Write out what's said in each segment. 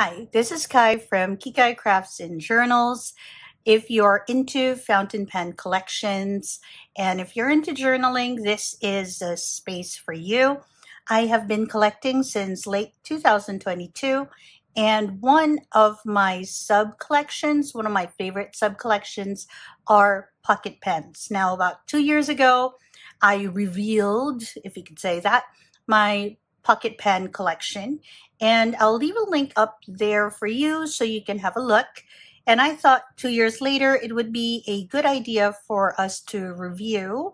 Hi, this is Kai from Kikai Crafts and Journals. If you're into fountain pen collections and if you're into journaling, this is a space for you. I have been collecting since late 2022, and one of my sub collections, one of my favorite sub collections, are pocket pens. Now, about 2 years ago, I revealed, if you could say that, my pocket pen collection, and I'll leave a link up there for you so you can have a look. And I thought 2 years later, it would be a good idea for us to review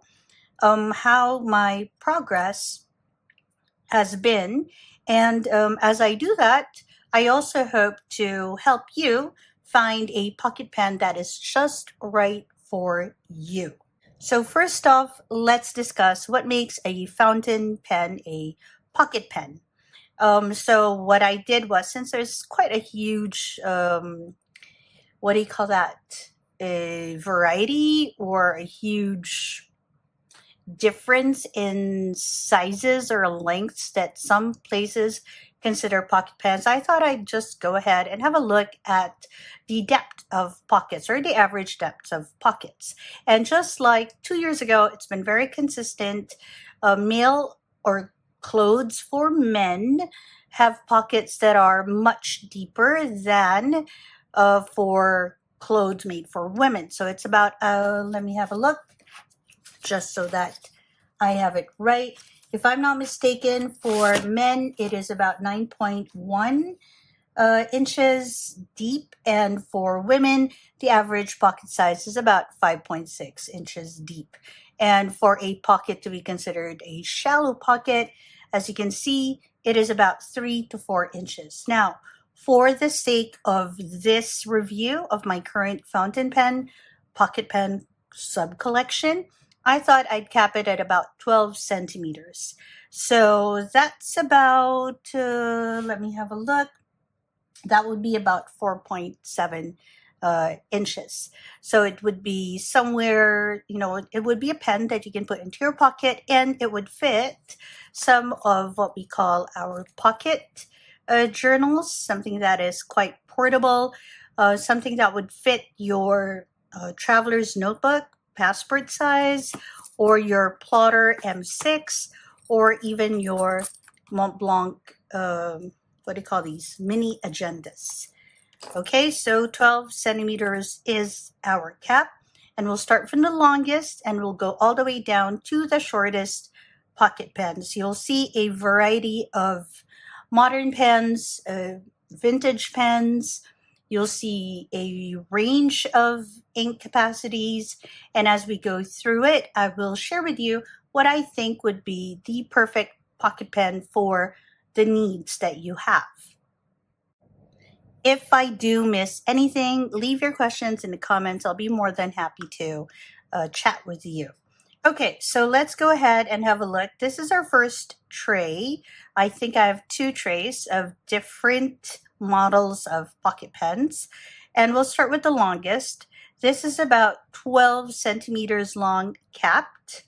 how my progress has been. And as I do that, I also hope to help you find a pocket pen that is just right for you. So first off, let's discuss what makes a fountain pen a pocket pen. So what I did was, since there's quite a huge, what do you call that? A variety or a huge difference in sizes or lengths that some places consider pocket pens, I thought I'd just go ahead and have a look at the depth of pockets, or the average depth of pockets. And just like 2 years ago, it's been very consistent. Male or clothes for men have pockets that are much deeper than for clothes made for women. So it's about, let me have a look, just so that I have it right. If I'm not mistaken, for men, it is about 9.1 inches deep, and for women, the average pocket size is about 5.6 inches deep. And for a pocket to be considered a shallow pocket, as you can see, it is about 3 to 4 inches. Now, for the sake of this review of my current fountain pen, pocket pen sub collection, I thought I'd cap it at about 12 centimeters. So that's about, let me have a look. That would be about 4.7 inches. So it would be somewhere, it would be a pen that you can put into your pocket, and it would fit some of what we call our pocket journals, something that is quite portable, something that would fit your traveler's notebook, passport size, or your plotter M6, or even your Mont Blanc, what do you call these, mini agendas. Okay, so 12 centimeters is our cap, and we'll start from the longest and we'll go all the way down to the shortest pocket pens. You'll see a variety of modern pens, vintage pens. You'll see a range of ink capacities, and as we go through it, I will share with you what I think would be the perfect pocket pen for the needs that you have. If I do miss anything, leave your questions in the comments. I'll be more than happy to chat with you. Okay, so let's go ahead and have a look. This is our first tray. I think I have 2 trays of different models of pocket pens, and we'll start with the longest. This is about 12 centimeters long, capped.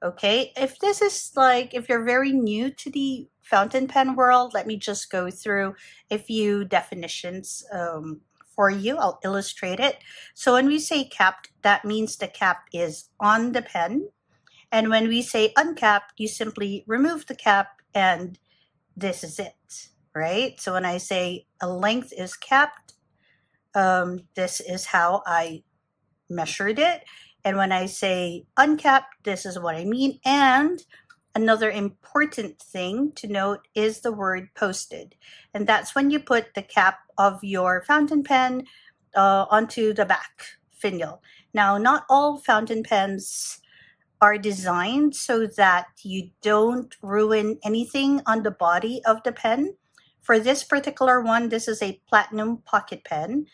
Okay, if this is like, if you're very new to the fountain pen world, let me just go through a few definitions for you. I'll illustrate it. So when we say capped, that means the cap is on the pen. And when we say uncapped, you simply remove the cap and this is it, right? So when I say a length is capped, this is how I measured it. And when I say uncapped, this is what I mean. And another important thing to note is the word posted. And that's when you put the cap of your fountain pen onto the back finial. Now, not all fountain pens are designed so that you don't ruin anything on the body of the pen. For this particular one, this is a platinum pocket pen.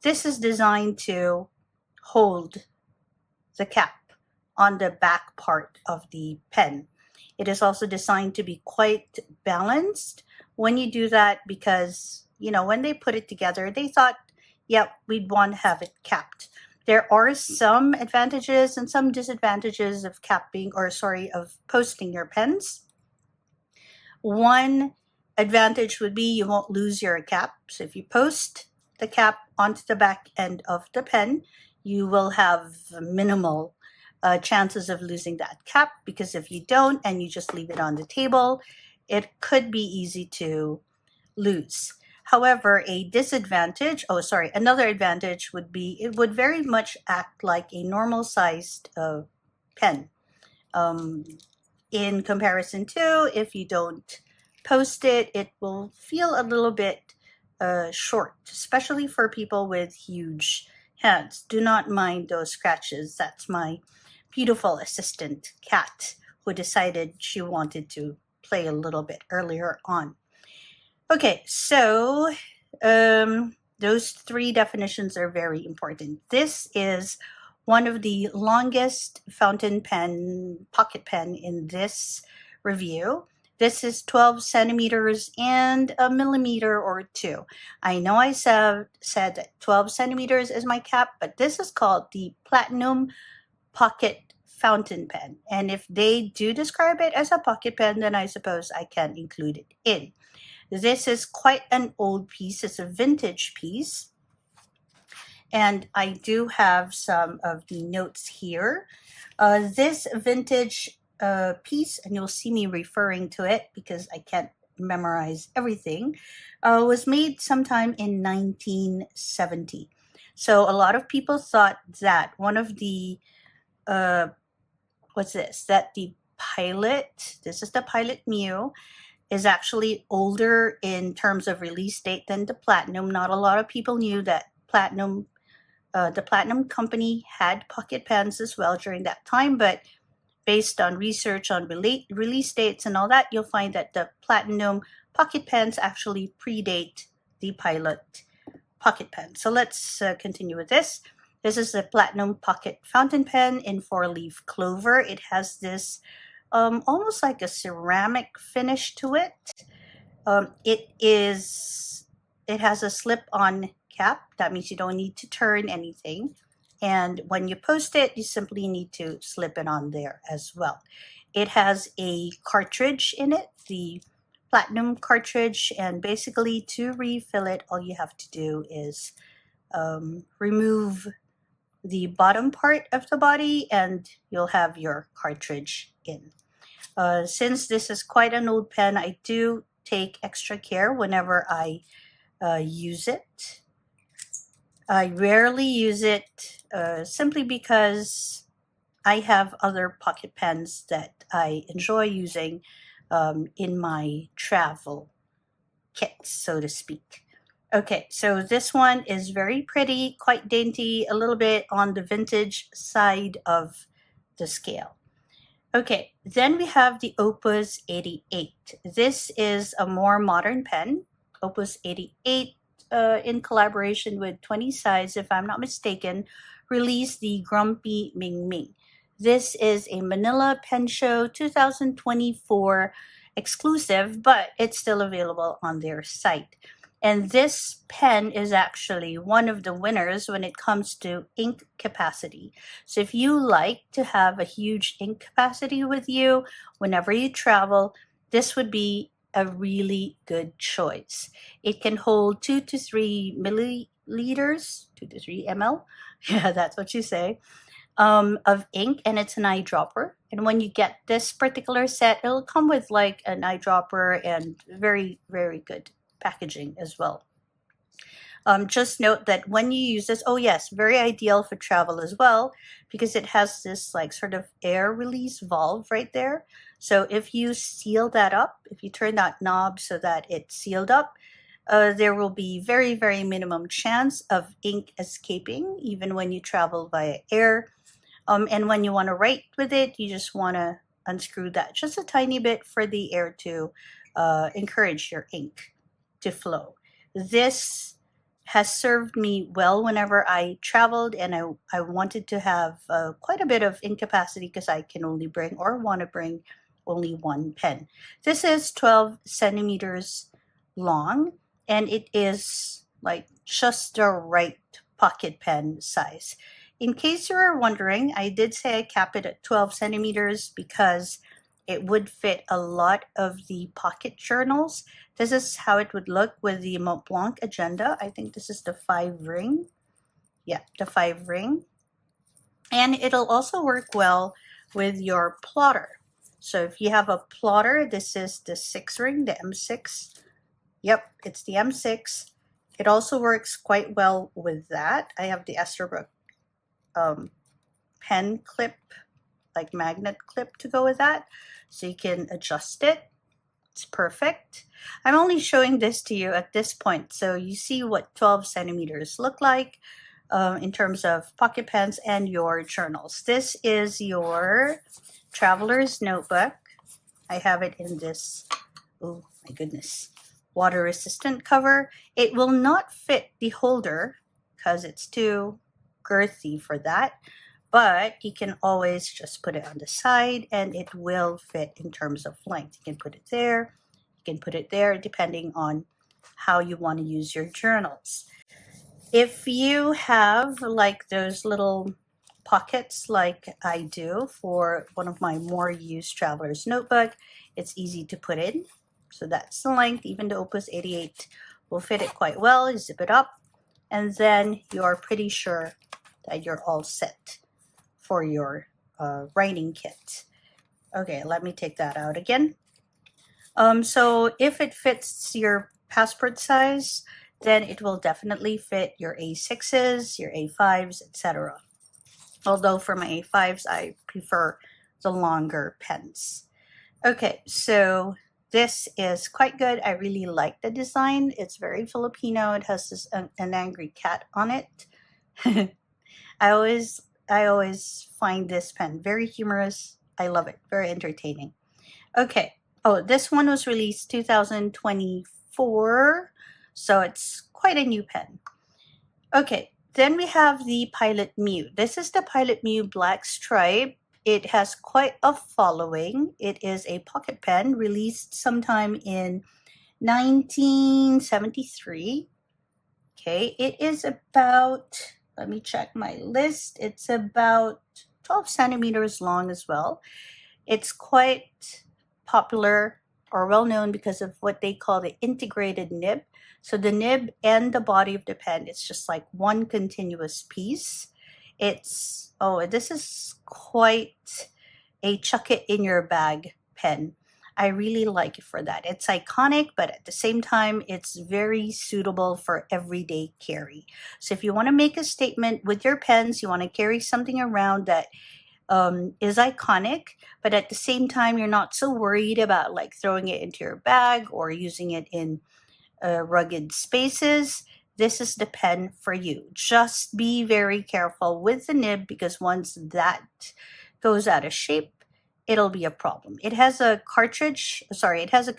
This is designed to hold the cap on the back part of the pen. It is also designed to be quite balanced when you do that, because, when they put it together, they thought, yep, we'd want to have it capped. There are some advantages and some disadvantages of of posting your pens. One advantage would be you won't lose your cap. So if you post the cap onto the back end of the pen, you will have minimal chances of losing that cap, because if you don't and you just leave it on the table, it could be easy to lose. However, another advantage would be it would very much act like a normal sized pen. In comparison to if you don't post it, it will feel a little bit short, especially for people with huge hands. Do not mind those scratches. That's my beautiful assistant cat who decided she wanted to play a little bit earlier on. Okay, so those three definitions are very important. This is one of the longest fountain pen, pocket pen in this review. This is 12 centimeters and a millimeter or two. I know I said that 12 centimeters is my cap, but this is called the Platinum Pocket Fountain Pen. And if they do describe it as a pocket pen, then I suppose I can include it in. This is quite an old piece. It's a vintage piece. And I do have some of the notes here. This vintage piece, and you'll see me referring to it because I can't memorize everything, was made sometime in 1970. So a lot of people thought that one of the, that the Pilot, this is the Pilot Mu, is actually older in terms of release date than the Platinum. Not a lot of people knew that the Platinum company had pocket pens as well during that time, but based on research on release dates and all that, you'll find that the Platinum pocket pens actually predate the Pilot pocket pen. So let's continue with this. This is the Platinum Pocket Fountain Pen in 4-leaf clover. It has this almost like a ceramic finish to it. It has a slip-on cap. That means you don't need to turn anything. And when you post it, you simply need to slip it on there as well. It has a cartridge in it, the Platinum cartridge, and basically to refill it, all you have to do is remove the bottom part of the body and you'll have your cartridge in. Since this is quite an old pen, I do take extra care whenever I use it. I rarely use it simply because I have other pocket pens that I enjoy using in my travel kit, so to speak. Okay, so this one is very pretty, quite dainty, a little bit on the vintage side of the scale. Okay, then we have the Opus 88. This is a more modern pen. Opus 88, in collaboration with 20 Size, if I'm not mistaken, released the Grumpy Ming Ming. This is a Manila Pen Show 2024 exclusive, but it's still available on their site. And this pen is actually one of the winners when it comes to ink capacity. So if you like to have a huge ink capacity with you whenever you travel, this would be a really good choice. It can hold 2 to 3 milliliters, 2 to 3 ml, yeah, that's what you say, of ink, and it's an eyedropper. And when you get this particular set, it'll come with like an eyedropper and very, very good packaging as well. Just note that when you use this, oh yes, very ideal for travel as well, because it has this like sort of air release valve right there. So if you seal that up, if you turn that knob so that it's sealed up, there will be very, very minimum chance of ink escaping, even when you travel via air. And when you want to write with it, you just want to unscrew that just a tiny bit for the air to encourage your ink to flow. This has served me well whenever I traveled and I wanted to have quite a bit of ink capacity because I can only bring or want to bring only one pen. This is 12 centimeters long and it is like just the right pocket pen size. In case you were wondering, I did say I cap it at 12 centimeters because it would fit a lot of the pocket journals. This is how it would look with the Mont Blanc agenda. I think this is the 5 ring. Yeah, the 5 ring. And it'll also work well with your plotter. So if you have a plotter, this is the 6 ring, the M6. Yep, it's the M6. It also works quite well with that. I have the Esterbrook pen clip, like magnet clip to go with that. So you can adjust it. It's perfect. I'm only showing this to you at this point, so you see what 12 centimeters look like in terms of pocket pens and your journals. This is your traveler's notebook. I have it in this, oh my goodness, water resistant cover. It will not fit the holder because it's too girthy for that, but you can always just put it on the side and it will fit in terms of length. You can put it there, you can put it there, depending on how you want to use your journals. If you have like those little pockets like I do for one of my more used traveler's notebook, it's easy to put in. So that's the length. Even the Opus 88 will fit it quite well. You zip it up and then you're pretty sure that you're all set for your writing kit. Okay, let me take that out again. So if it fits your passport size, then it will definitely fit your A6s, your A5s, etc. Although for my A5s, I prefer the longer pens. Okay, so this is quite good. I really like the design. It's very Filipino. It has this an angry cat on it. I always find this pen very humorous. I love it. Very entertaining. Okay. Oh, this one was released 2024, so it's quite a new pen. Okay. Then we have the Pilot Mu. This is the Pilot Mu Black Stripe. It has quite a following. It is a pocket pen released sometime in 1973. Okay. It is about, let me check my list. It's about 12 centimeters long as well. It's quite popular or well known because of what they call the integrated nib. So the nib and the body of the pen, it's just like one continuous piece. It's, oh, this is quite a chuck it in your bag pen. I really like it for that. It's iconic, but at the same time, it's very suitable for everyday carry. So if you want to make a statement with your pens, you want to carry something around that is iconic, but at the same time, you're not so worried about like throwing it into your bag or using it in rugged spaces, this is the pen for you. Just be very careful with the nib because once that goes out of shape, it'll be a problem. It has a cartridge, sorry, it has a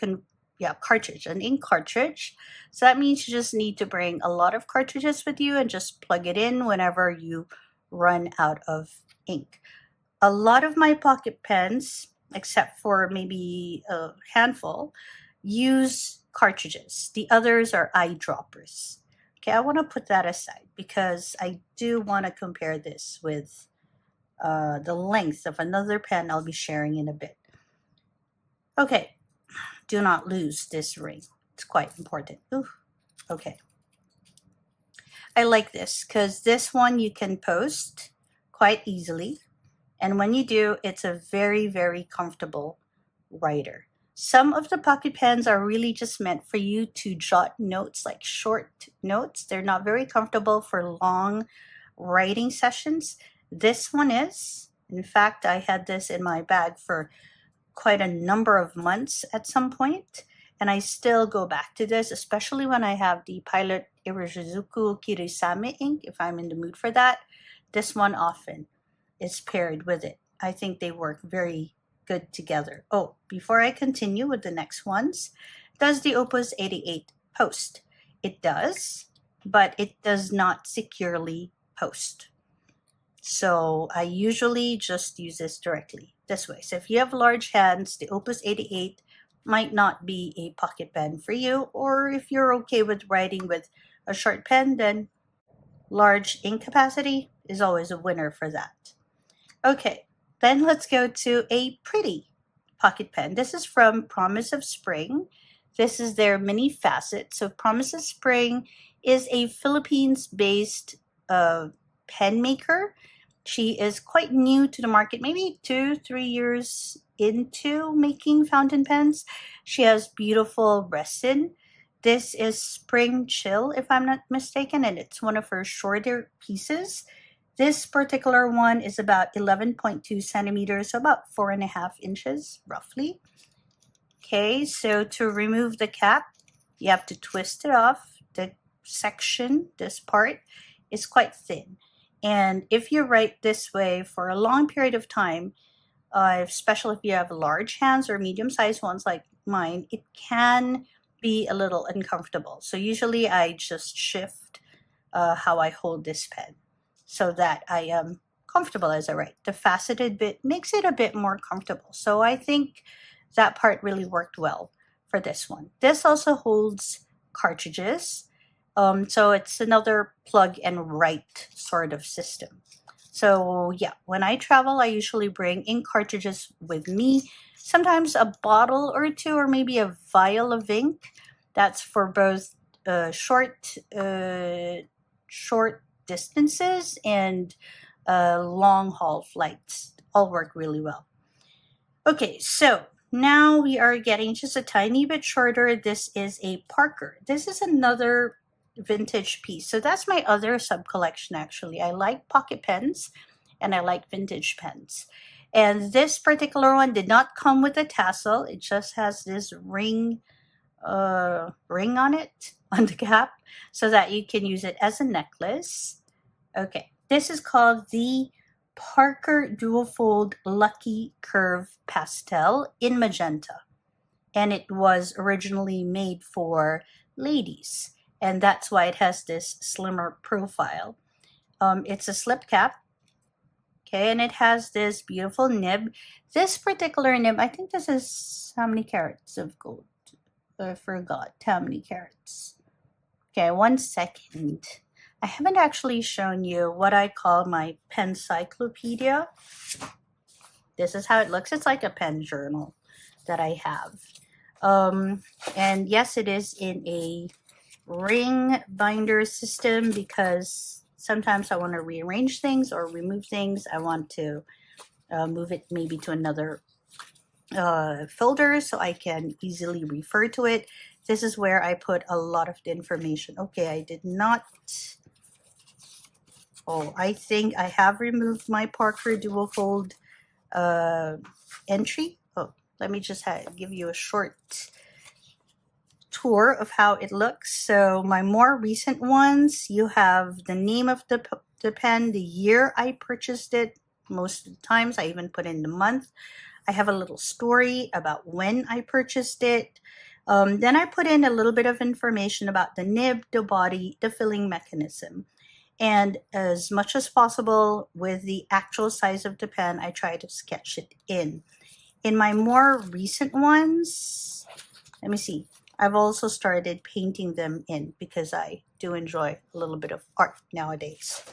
cartridge, an ink cartridge. So that means you just need to bring a lot of cartridges with you and just plug it in whenever you run out of ink. A lot of my pocket pens, except for maybe a handful, use cartridges. The others are eyedroppers. Okay, I want to put that aside because I do want to compare this with the length of another pen I'll be sharing in a bit. Okay, do not lose this ring. It's quite important. Ooh, okay. I like this because this one you can post quite easily. And when you do, it's a very, very comfortable writer. Some of the pocket pens are really just meant for you to jot notes, like short notes. They're not very comfortable for long writing sessions. This one is. In fact, I had this in my bag for quite a number of months at some point, and I still go back to this, especially when I have the Pilot Irizuku Kirisame ink, if I'm in the mood for that. This one often is paired with it. I think they work very good together. Oh, before I continue with the next ones, does the Opus 88 post? It does, but it does not securely post. So I usually just use this directly this way. So if you have large hands, the Opus 88 might not be a pocket pen for you, or if you're okay with writing with a short pen, then large ink capacity is always a winner for that. Okay, then let's go to a pretty pocket pen. This is from Promise of Spring. This is their mini facet. So Promise of Spring is a Philippines-based pen maker. She is quite new to the market, maybe 2-3 years into making fountain pens. She has beautiful resin. This is Spring Chill, if I'm not mistaken, and it's one of her shorter pieces. This particular one is about 11.2 centimeters, so about 4.5 inches, roughly. Okay, so to remove the cap, you have to twist it off. The section, this part, is quite thin. And if you write this way for a long period of time, especially if you have large hands or medium-sized ones like mine, it can be a little uncomfortable. So usually I just shift how I hold this pen so that I am comfortable as I write. The faceted bit makes it a bit more comfortable. So I think that part really worked well for this one. This also holds cartridges. So it's another plug and write sort of system. So yeah, when I travel, I usually bring ink cartridges with me. Sometimes a bottle or two, or maybe a vial of ink. That's for both short distances and long haul flights. All work really well. Okay, so now we are getting just a tiny bit shorter. This is a Parker. This is another vintage piece. So that's my other sub collection actually. I like pocket pens and I like vintage pens. And this particular one did not come with a tassel. It just has this ring on it, on the cap, so that you can use it as a necklace. Okay, this is called the Parker Dual Fold Lucky Curve Pastel in magenta. And it was originally made for ladies. And that's why it has this slimmer profile. It's a slip cap. Okay, and it has this beautiful nib. This particular nib, I think this is how many carats of gold? I forgot how many carats. Okay, 1 second. I haven't actually shown you what I call my pen cyclopedia. This is how it looks. It's like a pen journal that I have. And yes, it is in a ring binder system because sometimes I want to rearrange things or remove things. I want to move it maybe to another folder so I can easily refer to it. This is where I put a lot of the information. Okay, I did not. Oh, I think I have removed my Parker Dual Fold entry. Oh, let me just give you a short tour of how it looks. So my more recent ones, you have the name of the pen, the year I purchased it. Most of the times I even put in the month. I have a little story about when I purchased it. Then I put in a little bit of information about the nib, the body, the filling mechanism. And as much as possible with the actual size of the pen, I try to sketch it in. In my more recent ones, let me see, I've also started painting them in because I do enjoy a little bit of art nowadays.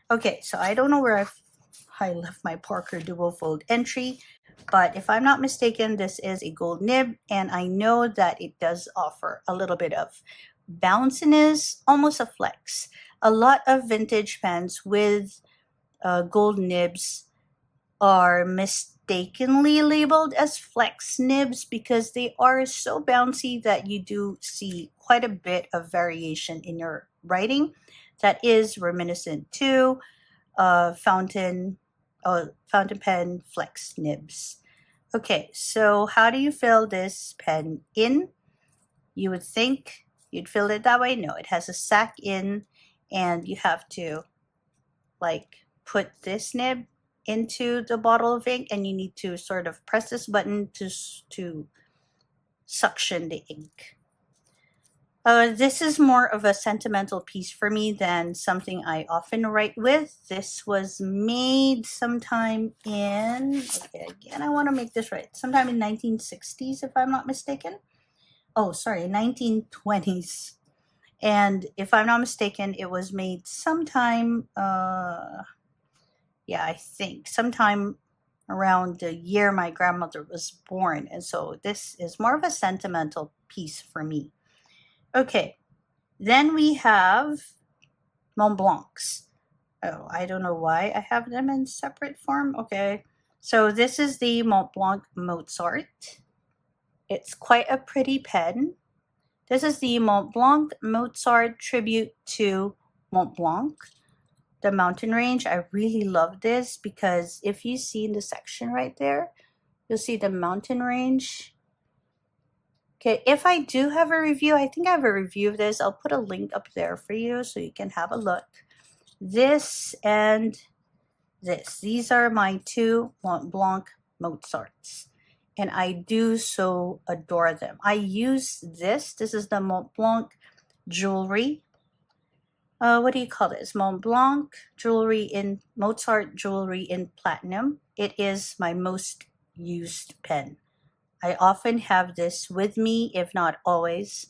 Okay, so I don't know where I left my Parker Dual Fold entry, but if I'm not mistaken, this is a gold nib, and I know that it does offer a little bit of bounciness, almost a flex. A lot of vintage pens with gold nibs are mistakenly labeled as flex nibs because they are so bouncy that you do see quite a bit of variation in your writing that is reminiscent to fountain pen flex nibs. Okay, so how do you fill this pen in? You would think you'd fill it that way. No, it has a sack in, and you have to like put this nib into the bottle of ink, and you need to sort of press this button to suction the ink. This is more of a sentimental piece for me than something I often write with. This was made sometime in, okay, again, I want to make this right, sometime in 1960s, if I'm not mistaken. Oh, sorry, 1920s. And if I'm not mistaken, it was made sometime, yeah, I think sometime around the year my grandmother was born. And so this is more of a sentimental piece for me. Okay, then we have Mont Blancs. Oh, I don't know why I have them in separate form. Okay, so this is the Mont Blanc Mozart. It's quite a pretty pen. This is the Mont Blanc Mozart tribute to Mont Blanc, the mountain range. I really love this because if you see in the section right there, you'll see the mountain range. Okay, if I do have a review, I think I have a review of this. I'll put a link up there for you so you can have a look. This and this. These are my two Mont Blanc Mozarts. And I do so adore them. I use this. This is the Mont Blanc jewelry. What do you call this? Mont Blanc jewelry in Mozart jewelry in platinum. It is my most used pen. I often have this with me, if not always.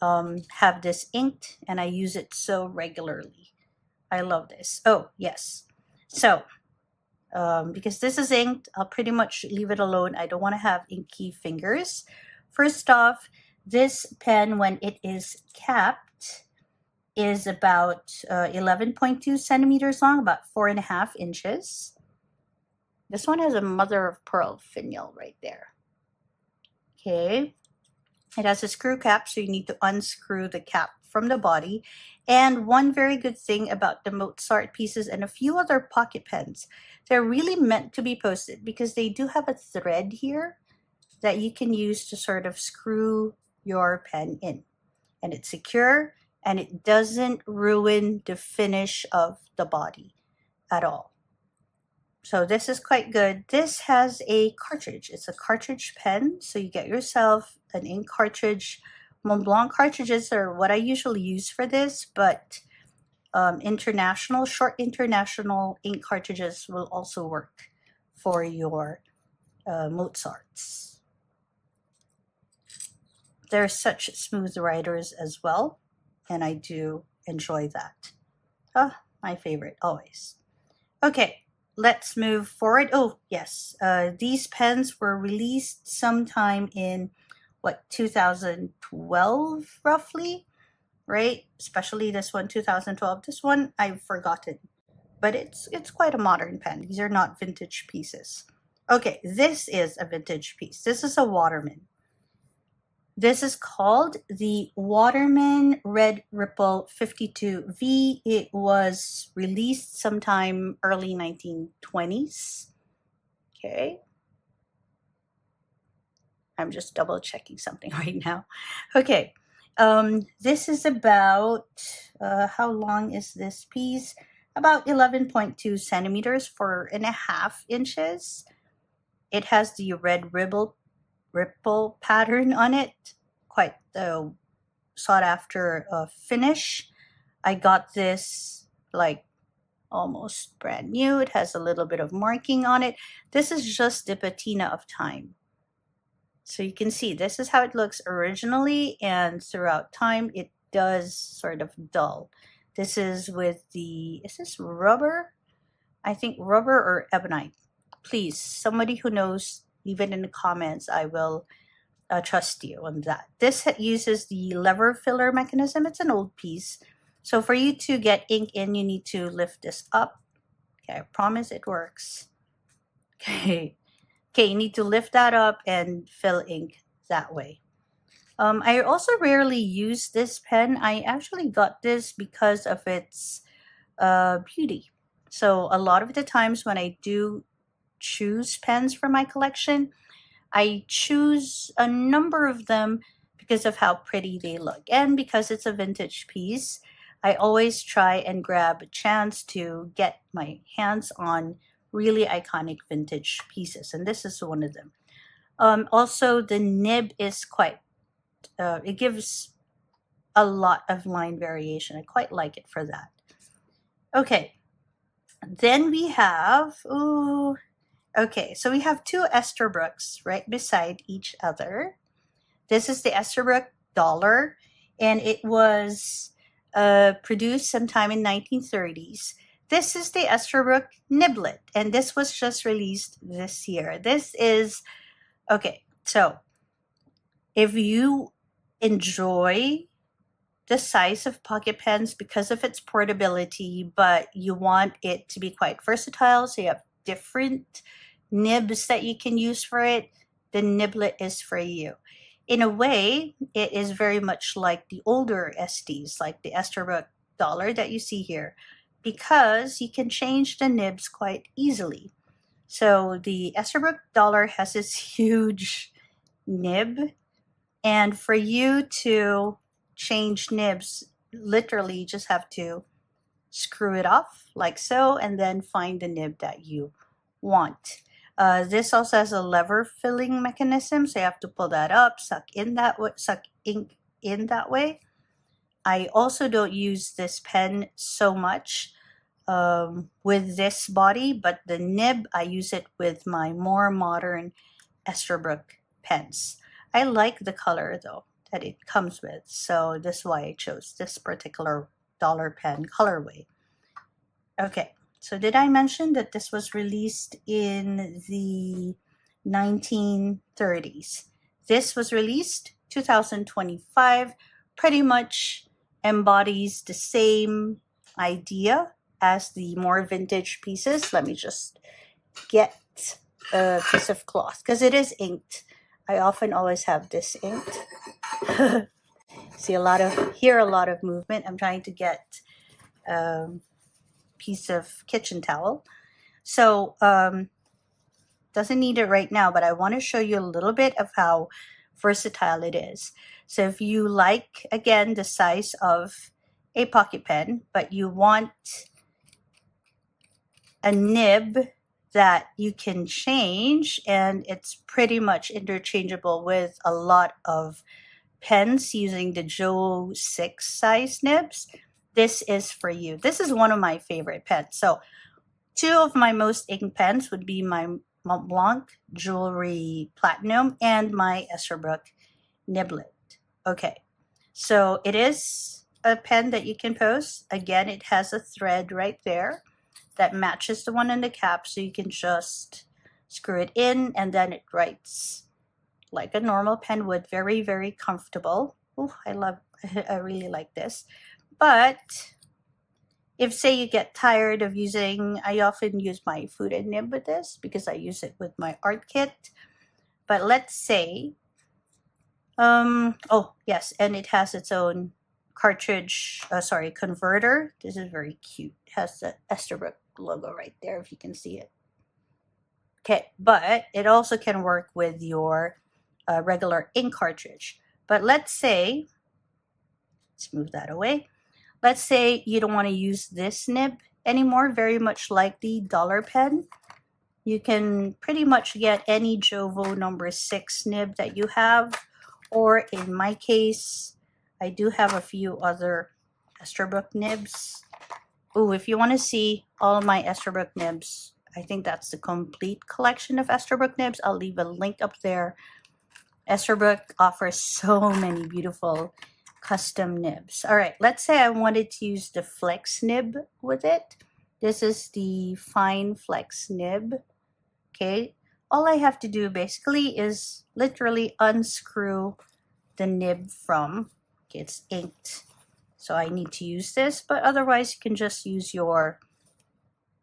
Have this inked, and I use it so regularly. I love this. Oh, yes. So, because this is inked, I'll pretty much leave it alone. I don't want to have inky fingers. First off, this pen, when it is capped, is about 11.2 centimeters long, about 4.5 inches. This one has a mother of pearl finial right there. Okay. It has a screw cap, so you need to unscrew the cap from the body. And one very good thing about the Mozart pieces and a few other pocket pens, they're really meant to be posted because they do have a thread here that you can use to sort of screw your pen in. And it's secure and it doesn't ruin the finish of the body at all. So this is quite good. This has a cartridge. It's a cartridge pen. So you get yourself an ink cartridge. Mont Blanc cartridges are what I usually use for this, but short international ink cartridges will also work for your Mozarts. They're such smooth writers as well, and I do enjoy that. My favorite always. Okay. Let's move forward. Oh, yes. These pens were released sometime in, 2012, roughly, right? Especially this one, 2012. This one, I've forgotten. But it's quite a modern pen. These are not vintage pieces. Okay, this is a vintage piece. This is a Waterman. This is called the Waterman Red Ripple 52V. It was released sometime early 1920s. Okay. I'm just double checking something right now. Okay. This is about, how long is this piece? About 11.2 centimeters, 4.5 inches. It has the red ripple pattern on it, quite the sought after finish. I got this like almost brand new. It has a little bit of marking on it. This is just the patina of time. So you can see this is how it looks originally, and throughout time it does sort of dull. This is with is this rubber? I think rubber or ebonite. Please, somebody who knows, leave it in the comments. I will trust you on that. This uses the lever filler mechanism. It's an old piece. So for you to get ink in, you need to lift this up. Okay, I promise it works. Okay. Okay, you need to lift that up and fill ink that way. I also rarely use this pen. I actually got this because of its beauty. So a lot of the times when I do choose pens for my collection, I choose a number of them because of how pretty they look. And because it's a vintage piece, I always try and grab a chance to get my hands on really iconic vintage pieces. And this is one of them. Also, the nib is quite, it gives a lot of line variation. I quite like it for that. Okay. Then we have, okay, so we have two Esterbrooks right beside each other. This is the Esterbrook dollar, and it was produced sometime in 1930s. This is the Esterbrook Niblet, and this was just released this year. This is, okay, so if you enjoy the size of pocket pens because of its portability, but you want it to be quite versatile, so you have different nibs that you can use for it, the Niblet is for you. In a way, it is very much like the older SDs, like the Esterbrook Dollar that you see here, because you can change the nibs quite easily. So the Esterbrook Dollar has this huge nib, and for you to change nibs, literally you just have to screw it off like so, and then find the nib that you want. This also has a lever filling mechanism, so you have to pull that up, suck ink in that way. I also don't use this pen so much with this body, but the nib, I use it with my more modern Esterbrook pens. I like the color though that it comes with, so that's why I chose this particular dollar pen colorway. Okay, so did I mention that this was released in the 1930s? This was released 2025, pretty much embodies the same idea as the more vintage pieces. Let me just get a piece of cloth because it is inked. I often always have this inked. Hear a lot of movement. I'm trying to get piece of kitchen towel. So doesn't need it right now, but I want to show you a little bit of how versatile it is. So if you like, again, the size of a pocket pen, but you want a nib that you can change, and it's pretty much interchangeable with a lot of pens using the Joe 6 size nibs, this is for you. This is one of my favorite pens. So two of my most ink pens would be my Mont Blanc Jewelry Platinum and my Esterbrook Niblet. Okay, so it is a pen that you can pose. Again, it has a thread right there that matches the one in the cap, so you can just screw it in and then it writes like a normal pen would. Very, very comfortable. Oh, I really like this. But if say you get tired of using, I often use my food and nib with this because I use it with my art kit. But let's say, oh yes, and it has its own cartridge, converter. This is very cute. It has the Esterbrook logo right there if you can see it. Okay, but it also can work with your regular ink cartridge. But let's say, let's move that away. Let's say you don't want to use this nib anymore, very much like the dollar pen. You can pretty much get any Jovo number 6 nib that you have, or in my case, I do have a few other Esterbrook nibs. Oh, if you want to see all of my Esterbrook nibs, I think that's the complete collection of Esterbrook nibs. I'll leave a link up there. Esterbrook offers so many beautiful custom nibs. All right, let's say I wanted to use the flex nib with it. This is the fine flex nib. Okay, all I have to do basically is literally unscrew the nib from, okay, it's inked, so I need to use this, but otherwise you can just use your,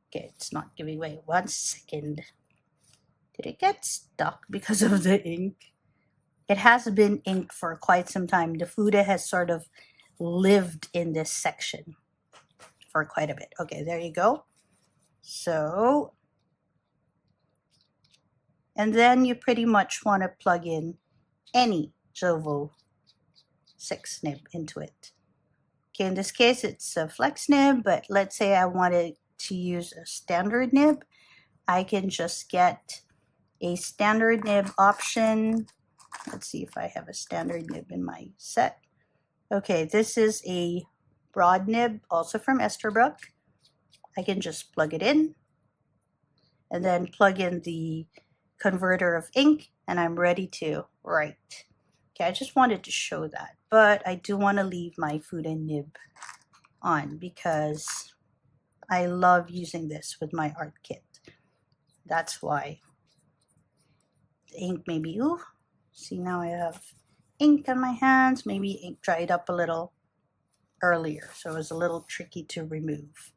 okay, it's not giving away. 1 second. Did it get stuck because of the ink? It has been inked for quite some time. The Fuda has sort of lived in this section for quite a bit. Okay, there you go. So, and then you pretty much want to plug in any Jovo 6 nib into it. Okay, in this case, it's a flex nib, but let's say I wanted to use a standard nib. I can just get a standard nib option. Let's see if I have a standard nib in my set. Okay, this is a broad nib, also from Esterbrook. I can just plug it in and then plug in the converter of ink, and I'm ready to write. Okay, I just wanted to show that, but I do want to leave my food and nib on because I love using this with my art kit. That's why. The ink maybe, ooh, see now I have ink on my hands. Maybe ink dried up a little earlier, so it was a little tricky to remove.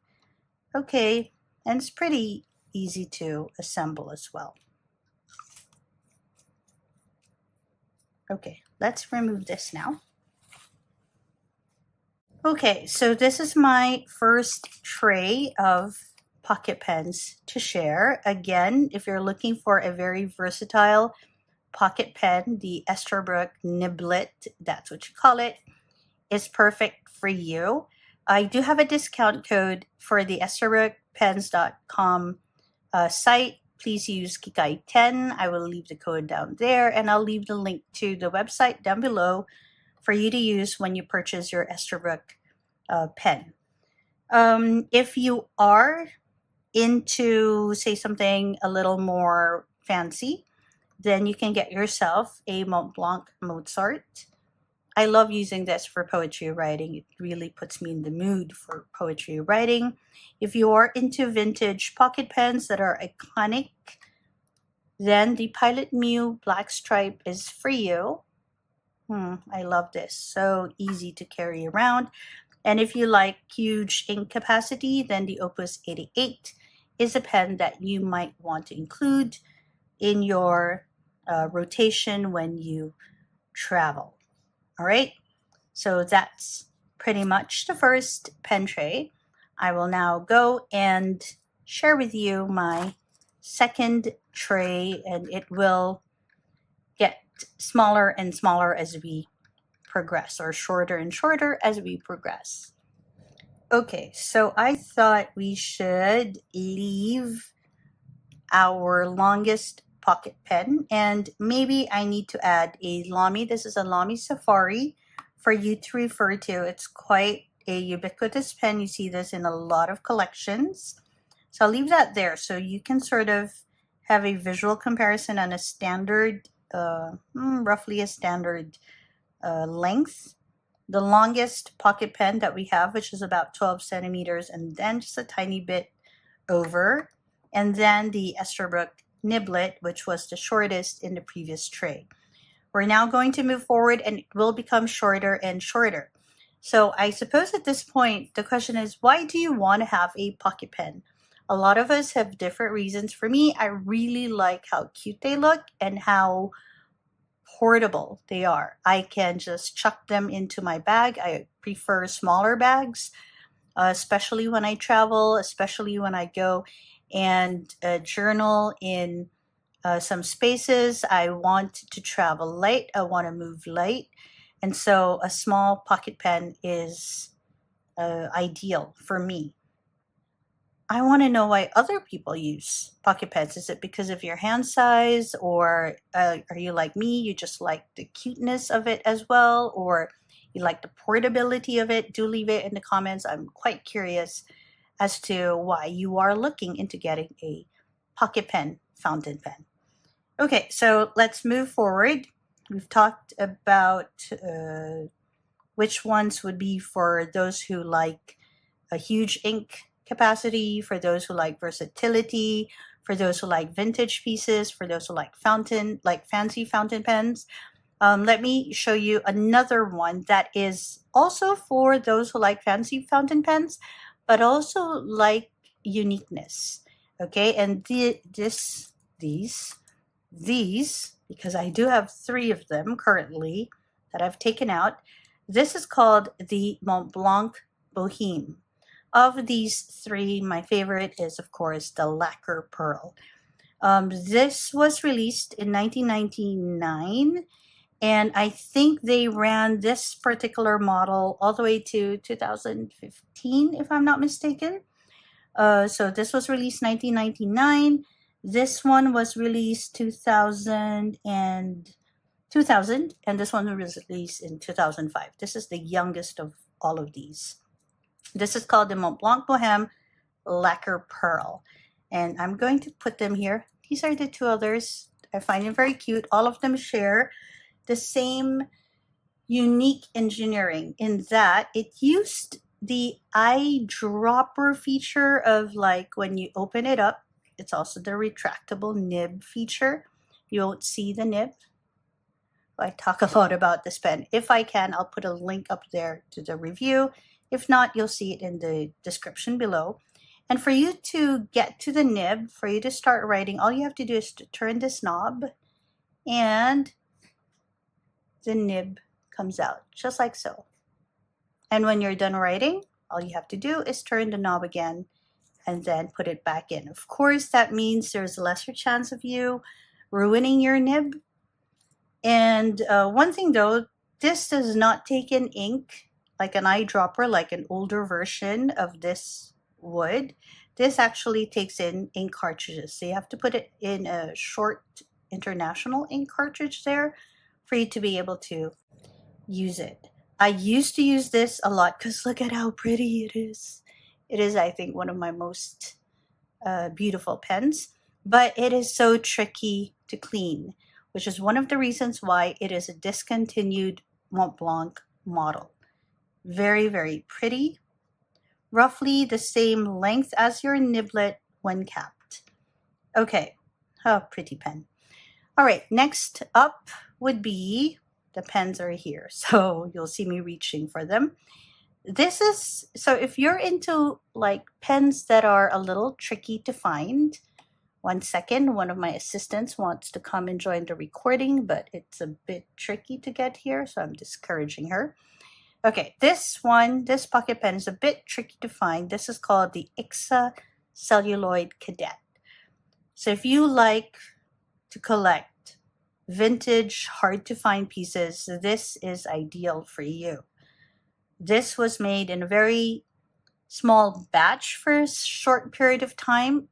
Okay, and it's pretty easy to assemble as well. Okay, let's remove this now. Okay, so this is my first tray of pocket pens to share. Again, if you're looking for a very versatile pocket pen, the Esterbrook Niblet, that's what you call it, is perfect for you. I do have a discount code for the esterbrookpens.com site. Please use Kikai10. I will leave the code down there, and I'll leave the link to the website down below for you to use when you purchase your Esterbrook pen. If you are into, say, something a little more fancy, then you can get yourself a Mont Blanc Mozart. I love using this for poetry writing. It really puts me in the mood for poetry writing. If you are into vintage pocket pens that are iconic, then the Pilot Mew Black Stripe is for you. I love this. So easy to carry around. And if you like huge ink capacity, then the Opus 88 is a pen that you might want to include in your rotation when you travel. All right, so that's pretty much the first pen tray. I will now go and share with you my second tray, and it will get smaller and smaller as we progress, or shorter and shorter as we progress. Okay, so I thought we should leave our longest pocket pen, and maybe I need to add a Lamy. This is a Lamy Safari for you to refer to. It's quite a ubiquitous pen. You see this in a lot of collections. So I'll leave that there so you can sort of have a visual comparison on a standard, roughly a standard length. The longest pocket pen that we have, which is about 12 centimeters, and then just a tiny bit over, and then the Esterbrook Niblet, which was the shortest in the previous tray. We're now going to move forward, and it will become shorter and shorter. So I suppose at this point, the question is, why do you want to have a pocket pen? A lot of us have different reasons. For me, I really like how cute they look and how portable they are. I can just chuck them into my bag. I prefer smaller bags, especially when I travel, especially when I go and journal in some spaces. I want to travel light. I want to move light. And so a small pocket pen is ideal for me. I want to know why other people use pocket pens. Is it because of your hand size, or are you like me? You just like the cuteness of it as well, or you like the portability of it? Do leave it in the comments. I'm quite curious as to why you are looking into getting a pocket pen, fountain pen. Okay, so let's move forward. We've talked about which ones would be for those who like a huge ink capacity, for those who like versatility, for those who like vintage pieces, for those who like fancy fountain pens. Let me show you another one that is also for those who like fancy fountain pens, but also like uniqueness. Okay, and these, because I do have 3 of them currently that I've taken out. This is called the Mont Blanc Bohème. Of these 3, my favorite is, of course, the Lacquer Pearl. This was released in 1999, and I think they ran this particular model all the way to 2015, if I'm not mistaken. So this was released 1999. This one was released 2000, and this one was released in 2005. This is the youngest of all of these. This is called the Mont Blanc Bohème Lacquer Pearl. And I'm going to put them here. These are the 2 others. I find them very cute. All of them share the same unique engineering in that it used the eyedropper feature of like when you open it up, it's also the retractable nib feature. You won't see the nib. I talk a lot about this pen. If I can, I'll put a link up there to the review. If not, you'll see it in the description below. And for you to get to the nib, for you to start writing, all you have to do is to turn this knob and the nib comes out just like so. And when you're done writing, all you have to do is turn the knob again and then put it back in. Of course, that means there's a lesser chance of you ruining your nib. And one thing though, this does not take in ink like an eyedropper, like an older version of this would. This actually takes in ink cartridges. So you have to put it in a short international ink cartridge there for you to be able to use it. I used to use this a lot because look at how pretty it is. It is, I think, one of my most beautiful pens, but it is so tricky to clean, which is one of the reasons why it is a discontinued Mont Blanc model. Very, very pretty. Roughly the same length as your niblet when capped. Okay, oh, pretty pen. All right, next up would be, the pens are here, so you'll see me reaching for them. This is, so if you're into like pens that are a little tricky to find, one second, one of my assistants wants to come and join the recording, but it's a bit tricky to get here, so I'm discouraging her. Okay, this one, this pocket pen is a bit tricky to find. This is called the IXA Celluloid Cadet. So if you like to collect vintage, hard to find pieces, this is ideal for you. This was made in a very small batch for a short period of time.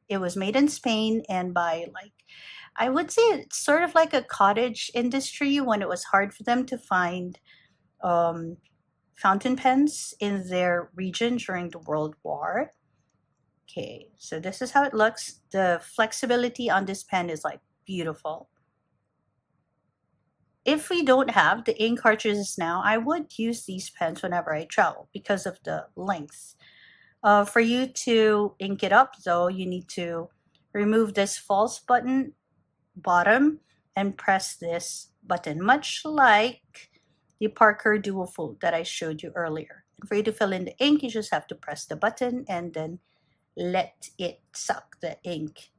It was made in Spain and by like, I would say it's sort of like a cottage industry when it was hard for them to find fountain pens in their region during the World War. Okay, so this is how it looks. The flexibility on this pen is like beautiful. If we don't have the ink cartridges now, I would use these pens whenever I travel because of the length. For you to ink it up though, you need to remove this false button bottom and press this button, much like the Parker Dual Fold that I showed you earlier. And for you to fill in the ink, you just have to press the button and then let it suck the ink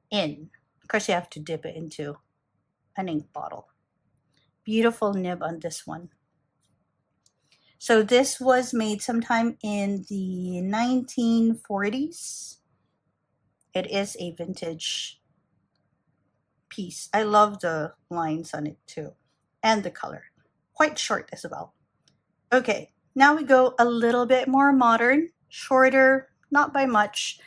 in. Of course, you have to dip it into an ink bottle. Beautiful nib on this one. So this was made sometime in the 1940s. It is a vintage piece. I love the lines on it too, and the color. Quite short as well. Okay, now we go a little bit more modern, shorter, not by much,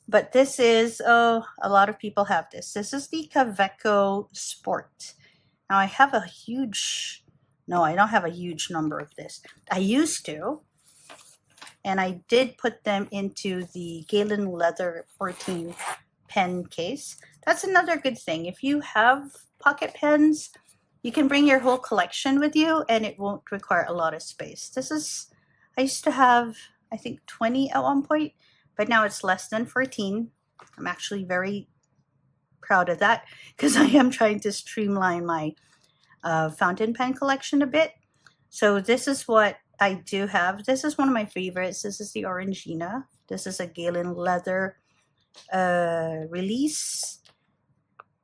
but this is, oh, a lot of people have this. This is the Kaweco Sport. Now I have a huge, no, I don't have a huge number of this. I used to, and I did put them into the Galen Leather 14 pen case. That's another good thing. If you have pocket pens, you can bring your whole collection with you and it won't require a lot of space. This is, I used to have, I think 20 at one point, but now it's less than 14. I'm actually very proud of that because I am trying to streamline my fountain pen collection a bit. So this is what I do have. This is one of my favorites. This is the Orangina. This is a Galen Leather release.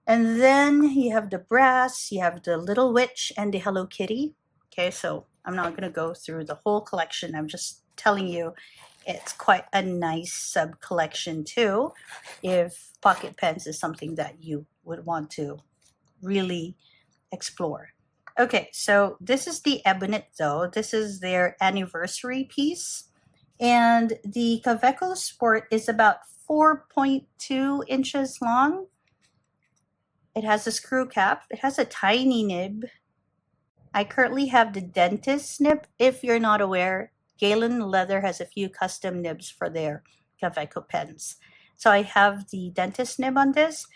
And then you have the brass, you have the Little Witch and the Hello Kitty. Okay, so I'm not going to go through the whole collection. I'm just telling you it's quite a nice sub collection too, if pocket pens is something that you would want to really explore. Okay, so this is the Ebonite though. This is their anniversary piece. And the Kaweco Sport is about 4.2 inches long. It has a screw cap. It has a tiny nib. I currently have the dentist nib. If you're not aware, Galen Leather has a few custom nibs for their Kaweco pens. So I have the dentist nib on this.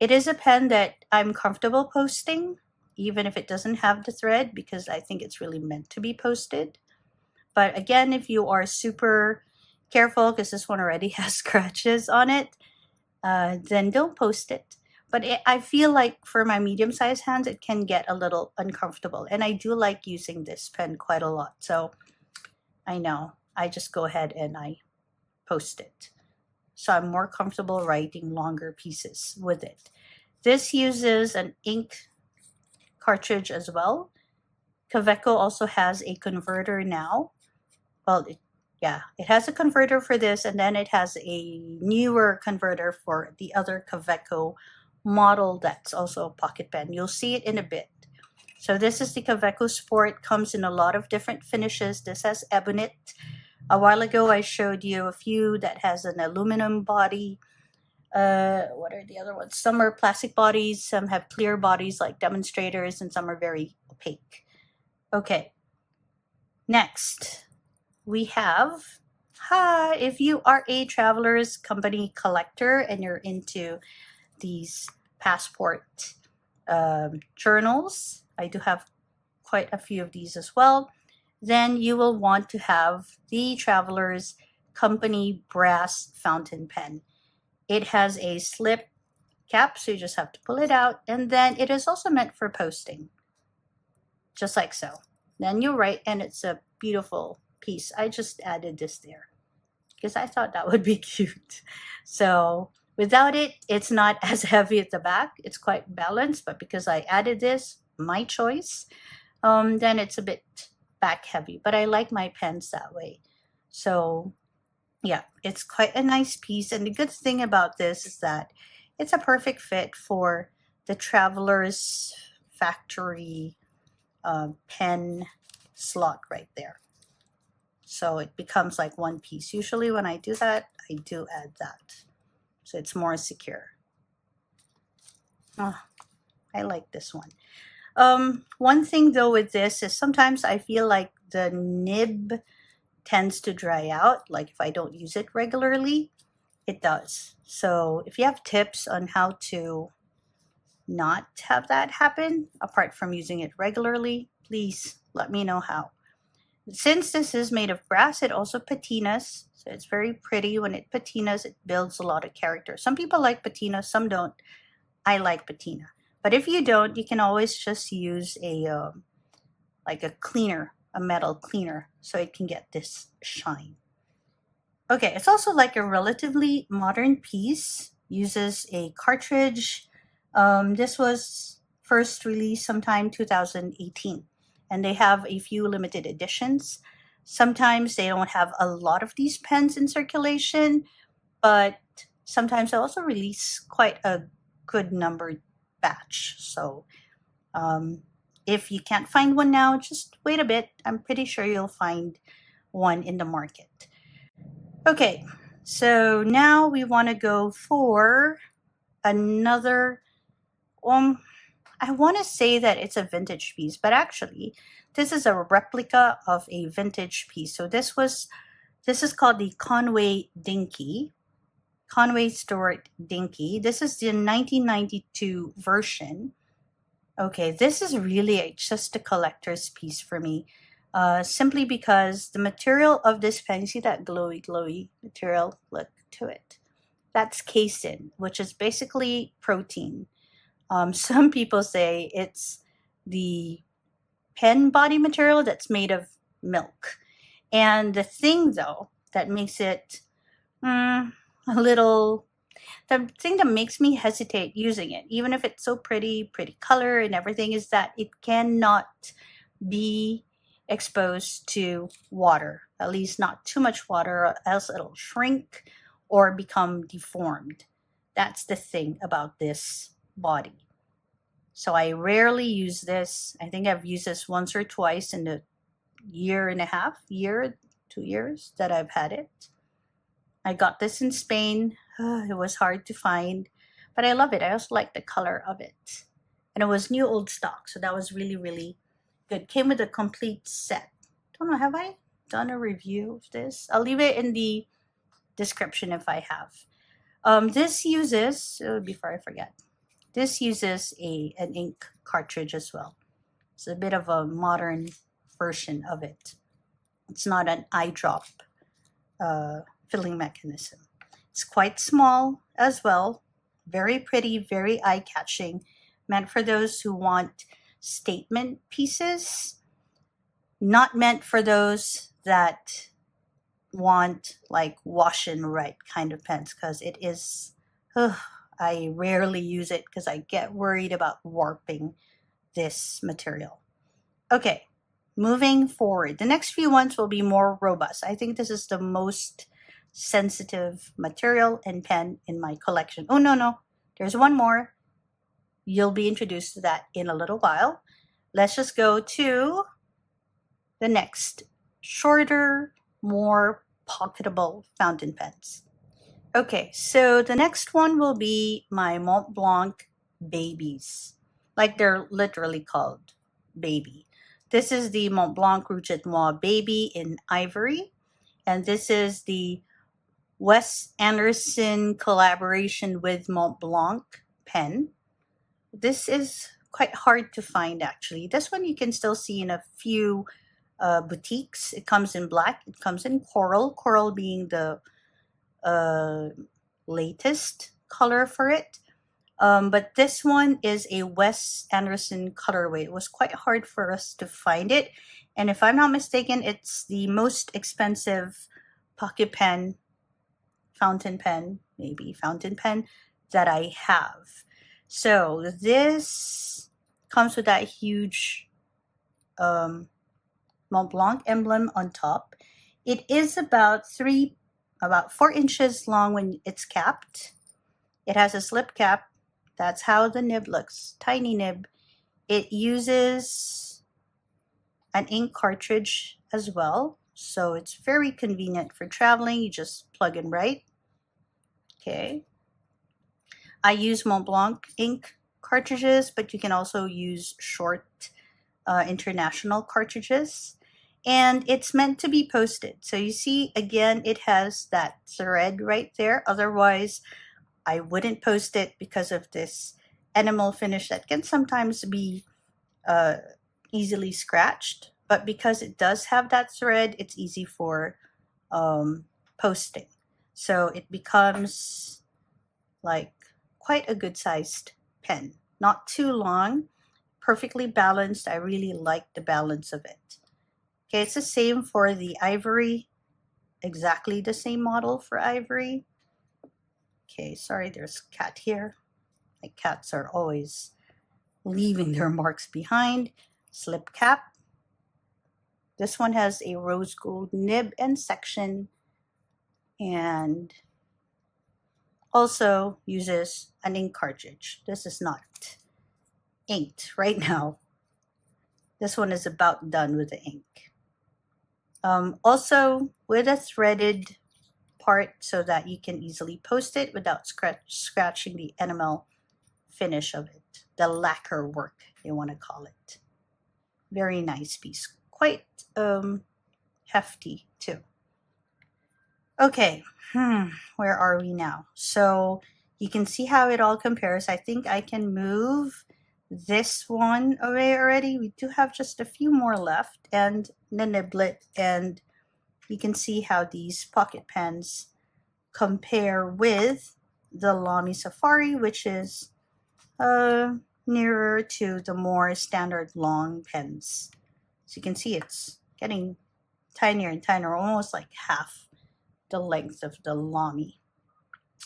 It is a pen that I'm comfortable posting, even if it doesn't have the thread, because I think it's really meant to be posted. But again, if you are super careful, because this one already has scratches on it, then don't post it. But I feel like for my medium-sized hands, it can get a little uncomfortable. And I do like using this pen quite a lot. So I know I just go ahead and I post it. So I'm more comfortable writing longer pieces with it. This uses an ink cartridge as well. Kaweco also has a converter now. Well, it has a converter for this, and then it has a newer converter for the other Kaweco model that's also a pocket pen. You'll see it in a bit. So this is the Kaweco Sport. Comes in a lot of different finishes. This has ebonite. A while ago, I showed you a few that has an aluminum body. What are the other ones? Some are plastic bodies, some have clear bodies like demonstrators, and some are very opaque. Okay. Next, we have, if you are a traveler's company collector and you're into these passport journals, I do have quite a few of these as well, then you will want to have the Traveler's Company brass fountain pen. It has a slip cap, so you just have to pull it out, and then it is also meant for posting, just like so. Then you write, and it's a beautiful piece. I just added this there because I thought that would be cute. So without it, it's not as heavy at the back. It's quite balanced, but because I added this, my choice, then it's a bit back heavy. But I like my pens that way. So yeah, it's quite a nice piece. And the good thing about this is that it's a perfect fit for the Traveler's Factory pen slot right there. So it becomes like one piece. Usually when I do that, I do add that. So it's more secure. Oh, I like this one. One thing though with this is sometimes I feel like the nib tends to dry out. Like if I don't use it regularly, it does. So if you have tips on how to not have that happen, apart from using it regularly, please let me know how. Since this is made of brass, it also patinas. So it's very pretty. When it patinas, it builds a lot of character. Some people like patina, some don't. I like patina. But if you don't, you can always just use a like a cleaner, a metal cleaner, so it can get this shine. Okay, it's also like a relatively modern piece. Uses a cartridge. This was first released sometime 2018, and they have a few limited editions. Sometimes they don't have a lot of these pens in circulation, but sometimes they also release quite a good numbered batch. So if you can't find one now, just wait a bit. I'm pretty sure you'll find one in the market. Okay, so now we want to go for another. I want to say that it's a vintage piece, but actually, this is a replica of a vintage piece. So this is called the Conway Dinky, Conway Stewart Dinky. This is the 1992 version. Okay, this is really just a collector's piece for me. Simply because the material of this pen, you see that glowy material? Look to it. That's casein, which is basically protein. Some people say it's the pen body material that's made of milk. And the thing, though, that makes it a little, the thing that makes me hesitate using it, even if it's so pretty color and everything, is that it cannot be exposed to water, at least not too much water, or else it'll shrink or become deformed. That's the thing about this body. So I rarely use this. I think I've used this once or twice in the year and a half, 2 years that I've had it. I got this in Spain. It was hard to find, but I love it. I also like the color of it. And it was new old stock, so that was really good. Came with a complete set. Don't know, have I done a review of this? I'll leave it in the description if I have. This uses, before I forget, this uses an ink cartridge as well. It's a bit of a modern version of it. It's not an eye drop filling mechanism. It's quite small as well, very pretty, very eye-catching, meant for those who want statement pieces, not meant for those that want like wash and write kind of pens, because it is, I rarely use it because I get worried about warping this material. Okay, moving forward. The next few ones will be more robust. I think this is the most sensitive material and pen in my collection. Oh, no. There's one more. You'll be introduced to that in a little while. Let's just go to the next. Shorter, more pocketable fountain pens. Okay, so the next one will be my Mont Blanc babies. Like they're literally called baby. This is the Mont Blanc Rouge et Noir baby in ivory. And this is the Wes Anderson collaboration with Mont Blanc pen. This is quite hard to find actually. This one you can still see in a few boutiques. It comes in black, it comes in coral being the latest color for it. But this one is a Wes Anderson colorway. It was quite hard for us to find it. And if I'm not mistaken, it's the most expensive pocket pen, fountain pen that I have. So this comes with that huge Mont Blanc emblem on top. It is about 4 inches long when it's capped. It has a slip cap. That's how the nib looks. Tiny nib. It uses an ink cartridge as well, so it's very convenient for traveling. You just plug and write. Okay. I use Mont Blanc ink cartridges, but you can also use short international cartridges. And it's meant to be posted. So you see, again, it has that thread right there. Otherwise, I wouldn't post it because of this enamel finish that can sometimes be easily scratched. But because it does have that thread, it's easy for posting. So it becomes like quite a good sized pen. Not too long, perfectly balanced. I really like the balance of it. Okay, it's the same for the ivory. Exactly the same model for ivory. Okay, sorry, there's a cat here. My cats are always leaving their marks behind. Slip cap. This one has a rose gold nib and section, and also uses an ink cartridge. This is not inked right now. This one is about done with the ink. Also with a threaded part so that you can easily post it without scratching the enamel finish of it. The lacquer work, they want to call it. Very nice piece. Quite hefty too. Okay, where are we now? So you can see how it all compares. I think I can move this one away already. We do have just a few more left, and the niblet, and you can see how these pocket pens compare with the Lamy Safari, which is nearer to the more standard long pens. So you can see it's getting tinier and tinier, almost like half the length of the Lamy.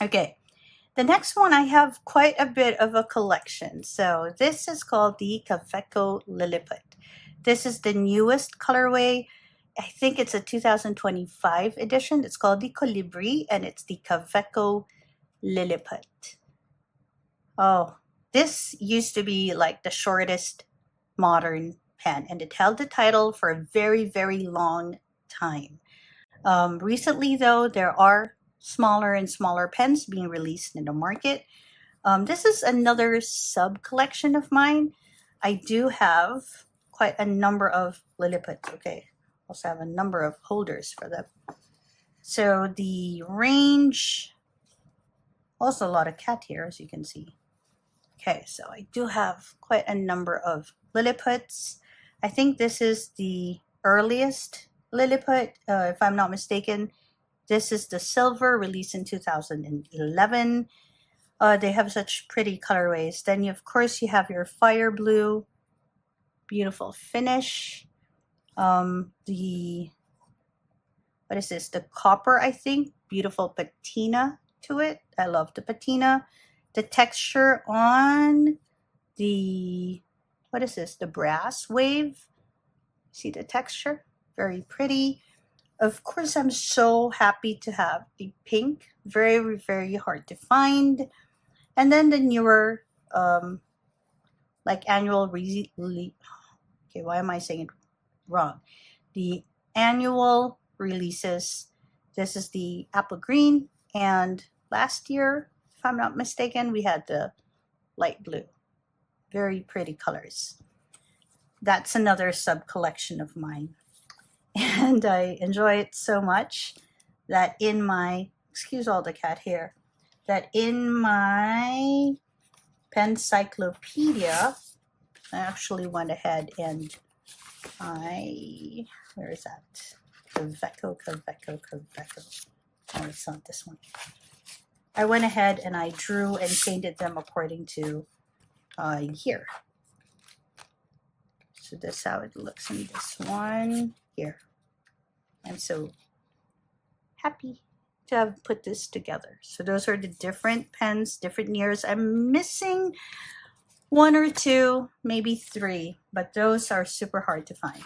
Okay, the next one, I have quite a bit of a collection. So this is called the Kaweco Lilliput. This is the newest colorway. I think it's a 2025 edition. It's called the Colibri, and it's the Kaweco Lilliput. Oh, this used to be like the shortest modern pen, and it held the title for a very, very long time. Recently, though, there are smaller and smaller pens being released in the market. This is another sub-collection of mine. I do have quite a number of Lilliputs. Okay, also have a number of holders for them. So the range, also a lot of cat here, as you can see. Okay, so I do have quite a number of Lilliputs. I think this is the earliest Lilliput, if I'm not mistaken. This is the silver, released in 2011. They have such pretty colorways. Then, of course, you have your fire blue, beautiful finish. The what is this? The copper, I think. Beautiful patina to it. I love the patina. The texture on the, what is this? The brass wave. See the texture? Very pretty. Of course, I'm so happy to have the pink. Very, very hard to find. And then the newer, like annual okay, why am I saying it wrong? The annual releases. This is the apple green, and last year, if I'm not mistaken, we had the light blue. Very pretty colors. That's another sub collection of mine, and I enjoy it so much that in my, excuse all the cat hair, that in my Pencyclopedia, I actually went ahead and where is that? Kaveco. Oh, it's not this one. I went ahead and I drew and painted them according to year. So that's how it looks in this one here. I'm so happy to have put this together. So those are the different pens, different years. I'm missing one or two, maybe three, but those are super hard to find.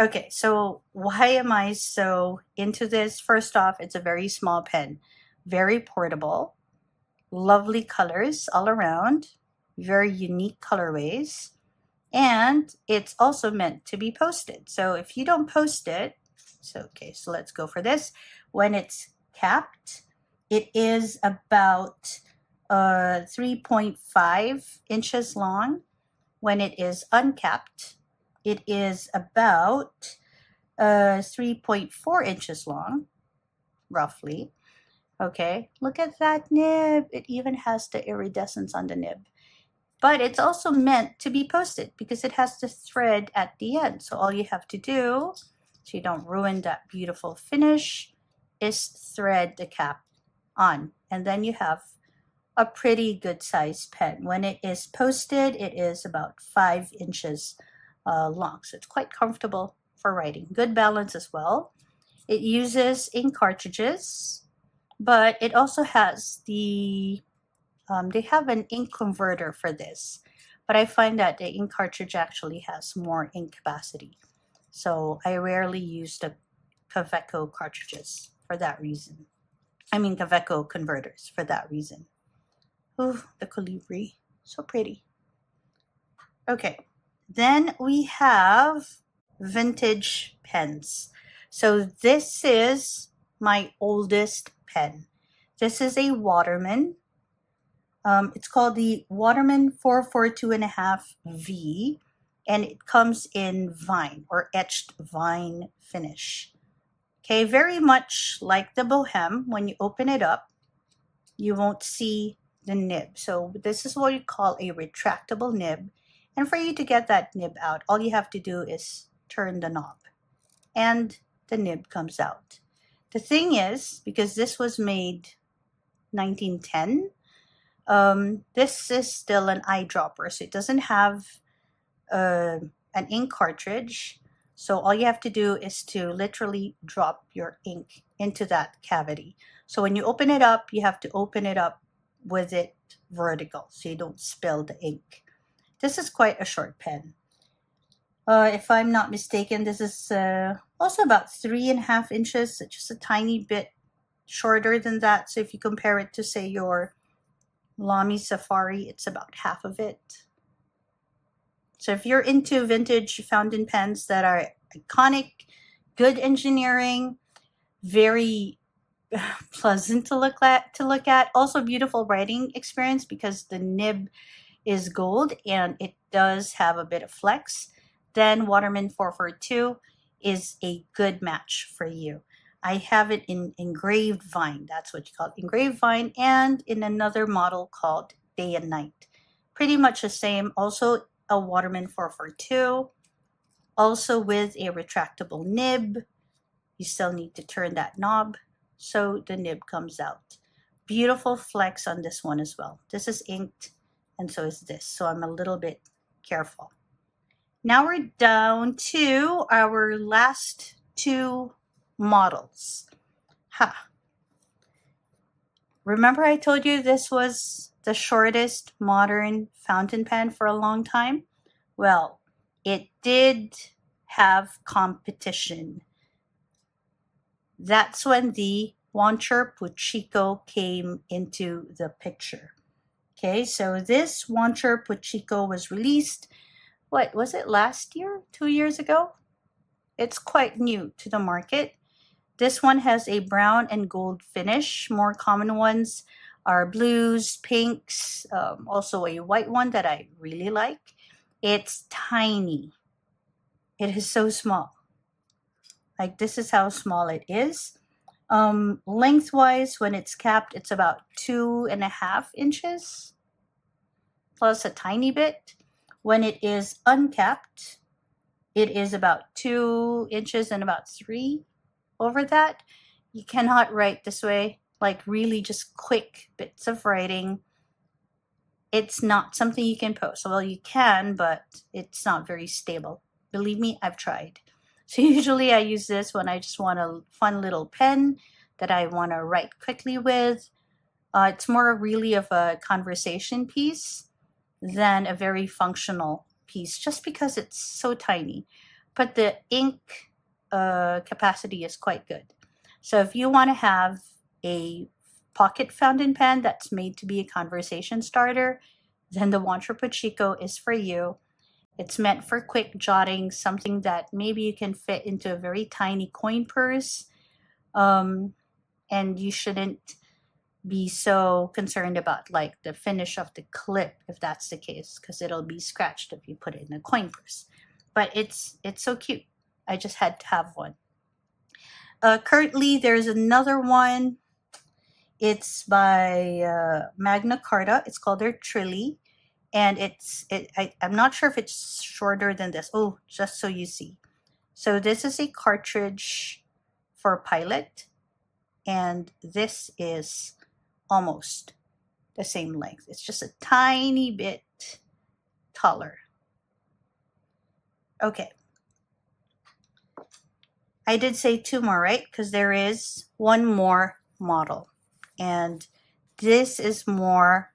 Okay, so why am I so into this? First off, it's a very small pen, very portable, lovely colors all around, very unique colorways, and it's also meant to be posted. So if you don't post it, so let's go for this. When it's capped, it is about 3.5 inches long. When it is uncapped, it is about 3.4 inches long, roughly. Okay, look at that nib. It even has the iridescence on the nib. But it's also meant to be posted because it has the thread at the end. So all you have to do, so you don't ruin that beautiful finish, is thread the cap on. And then you have a pretty good size pen. When it is posted, it is about 5 inches long. So it's quite comfortable for writing. Good balance as well. It uses ink cartridges, but it also has the, they have an ink converter for this. But I find that the ink cartridge actually has more ink capacity. So I rarely use the Kaveco cartridges for that reason. I mean Kaveco converters for that reason. Ooh, the colibri, so pretty. Okay, then we have vintage pens. So this is my oldest pen. This is a Waterman. It's called the Waterman 442.5V, and it comes in vine or etched vine finish. Okay, very much like the Bohem. When you open it up, you won't see the nib. So this is what you call a retractable nib. And for you to get that nib out, all you have to do is turn the knob and the nib comes out. The thing is, because this was made 1910, this is still an eyedropper. So it doesn't have an ink cartridge. So all you have to do is to literally drop your ink into that cavity. So when you open it up, you have to open it up with it vertical so you don't spill the ink. This is quite a short pen. If I'm not mistaken, this is also about 3.5 inches, just a tiny bit shorter than that. So if you compare it to, say, your Lamy Safari, it's about half of it. So if you're into vintage fountain pens that are iconic, good engineering, very pleasant to look at, also beautiful writing experience because the nib is gold and it does have a bit of flex, then Waterman 442 is a good match for you. I have it in engraved vine, that's what you call it, engraved vine, and in another model called Day and Night. Pretty much the same, also a Waterman 442. Also with a retractable nib. You still need to turn that knob so the nib comes out. Beautiful flex on this one as well. This is inked and so is this, so I'm a little bit careful. Now we're down to our last two models. Ha! Remember I told you this was the shortest modern fountain pen for a long time? Well, it did have competition. That's when the Wancher Puchico came into the picture. Okay, so this Wancher Puchico was released, what was it, last year? 2 years ago? It's quite new to the market. This one has a brown and gold finish. More common ones are blues, pinks, also a white one that I really like. It's tiny. It is so small. Like this is how small it is. Lengthwise, when it's capped, it's about 2.5 inches, plus a tiny bit. When it is uncapped, it is about 2 inches and about 3 over that. You cannot write this way, like really just quick bits of writing. It's not something you can post. Well, you can, but it's not very stable. Believe me, I've tried. So usually I use this when I just want a fun little pen that I want to write quickly with. It's more really of a conversation piece than a very functional piece, just because it's so tiny. But the ink capacity is quite good. So if you want to have a pocket fountain pen that's made to be a conversation starter, then the Wancher Puchico is for you. It's meant for quick jotting, something that maybe you can fit into a very tiny coin purse. And you shouldn't be so concerned about like the finish of the clip if that's the case, because it'll be scratched if you put it in a coin purse. But it's so cute. I just had to have one. Currently, there's another one. It's by Magna Carta. It's called their Trilly. And I'm not sure if it's shorter than this. Oh, just so you see. So this is a cartridge for Pilot. And this is almost the same length. It's just a tiny bit taller. Okay. I did say 2 more, right? Because there is 1 more model. And this is more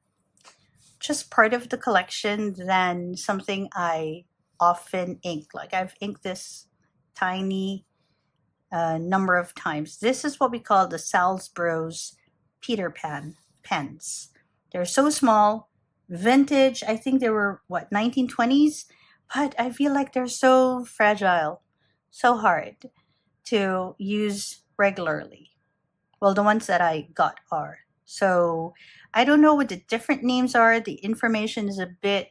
just part of the collection than something I often ink. Like I've inked this tiny number of times. This is what we call the Salzbros Peter Pan pens. They're so small, vintage. I think they were, what, 1920s? But I feel like they're so fragile, so hard to use regularly. Well, the ones that I got are. So I don't know what the different names are. The information is a bit